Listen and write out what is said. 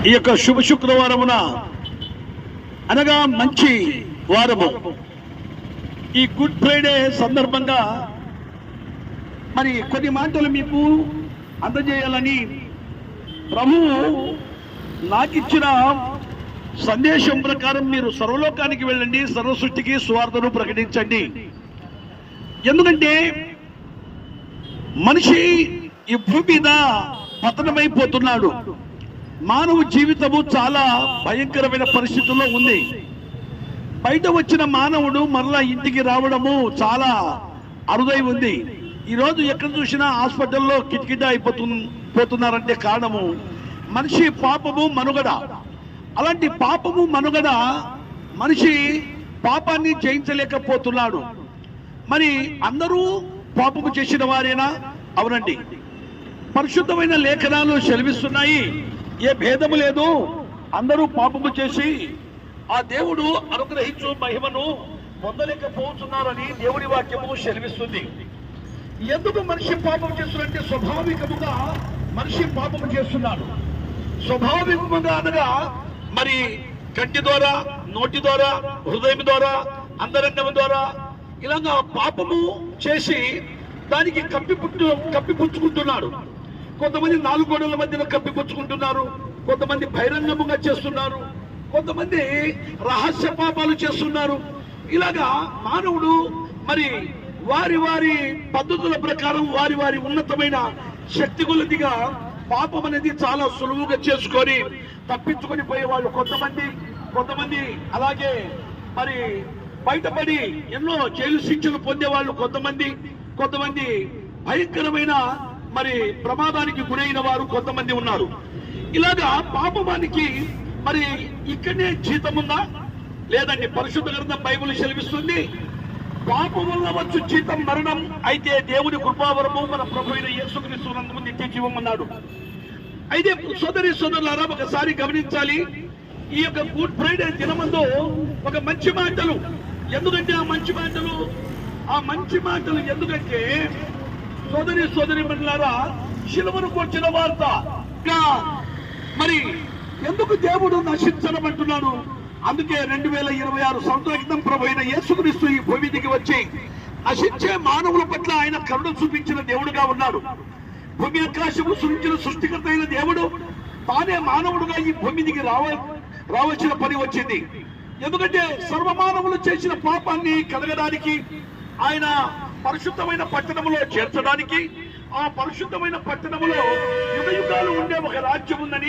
ఈ యొక్క శుభ శుక్రవారమున అనగా మంచి వారము, ఈ గుడ్ ఫ్రైడే సందర్భంగా మరి కొన్ని మాటలు మీకు అందజేయాలని ప్రభువు నాకిచ్చిన సందేశం ప్రకారం మీరు సర్వలోకానికి వెళ్ళండి, సర్వసృష్టికి సువార్తను ప్రకటించండి. ఎందుకంటే మనిషి ఈ భూమి మీద పతనమైపోతున్నాడు. మానవ జీవితము చాలా భయంకరమైన పరిస్థితుల్లో ఉంది. బయట వచ్చిన మానవుడు మరలా ఇంటికి రావడము చాలా అరుదై ఉంది. ఈరోజు ఎక్కడ చూసినా హాస్పిటల్లో కిటకిట పోతున్నారంటే కారణము మనిషి పాపము మనుగడ. అలాంటి పాపము మనుగడ మనిషి పాపాన్ని జయించలేకపోతున్నాడు. మరి అందరూ పాపము చేసిన వారేనా? అవునండి. పరిశుద్ధమైన లేఖనాలు సెలవిస్తున్నాయి, ఏ భేదము లేదు, అందరూ పాపము చేసి ఆ దేవుడు అనుగ్రహించు మహిమను పొందలేకపోతున్నారని దేవుడి వాక్యము సెలవిస్తుంది. ఎందుకు మనిషి పాపం చేస్తున్నాడంటే స్వాభావికముగా మనిషి పాపము చేస్తున్నాడు. స్వాభావికముగా అనగా మరి కంటి ద్వారా, నోటి ద్వారా, హృదయం ద్వారా, అంతరంగం ద్వారా ఇలాగా పాపము చేసి దానికి కప్పిపుచ్చుకుంటున్నాడు. కొంతమంది నాలుగు గోడల మధ్యలో కప్పిపుచ్చుకుంటున్నారు, కొంతమంది బహిరంగముగా చేస్తున్నారు, కొంతమంది రహస్య పాపాలు చేస్తున్నారు. ఇలాగా మానవుడు మరి వారి వారి పద్ధతుల ప్రకారం వారి వారి ఉన్నతమైన శక్తి కొలదిగా పాపం అనేది చాలా సులువుగా చేసుకొని తప్పించుకొని పోయేవాళ్ళు కొంతమంది అలాగే మరి బయటపడి ఎన్నో జైలు శిక్షలు పొందేవాళ్ళు కొంతమంది భయంకరమైన మరి ప్రమాదానికి గురైన వారు కొంతమంది ఉన్నారు. ఇలాగా పాపమానికి మరి ఇక్కడనే జీతం ఉందా? లేదండి. పరిశుద్ధ గ్రంథం బైబిల్ సెలవిస్తుంది, పాపం వల్ల వచ్చు జీతం మరణం, అయితే దేవుని కృపావరము మన ప్రభు అయిన యేసుక్రీస్తు నందు నిత్య జీవం అన్నాడు. అయితే సోదరి సోదరులారా, ఒకసారి గమనించాలి. ఈ యొక్క గుడ్ ఫ్రైడే దినమందు ఒక మంచి మాటలు. ఎందుకంటే ఆ మంచి మాటలు ఎందుకంటే సోదరి మండలారా, శిలువను కూర్చిన వార్త. మరి ఎందుకు దేవుడు నశించడం అంటున్నాడు? అందుకే 2026 సంవత్సరాల క్రితం ప్రభు అయిన యేసుక్రీస్తు ఈ భూమి దిగి వచ్చి నశించే మానవుల పట్ల ఆయన కరుణ చూపించిన దేవుడుగా ఉన్నాడు. భూమి ఆకాశము సృష్టించిన సృష్టికర్త అయిన దేవుడు తానే మానవుడుగా ఈ భూమి దిగి రావాల్సిన పని వచ్చింది. ఎందుకంటే సర్వమానవులు చేసిన పాపాన్ని కడగడానికి, ఆయన పరిశుద్ధమైన పట్టణములో చేర్చడానికి, ఆ పరిశుద్ధమైన పట్టణములో యుగ యుగాలు ఉండే ఒక రాజ్యం ఉందని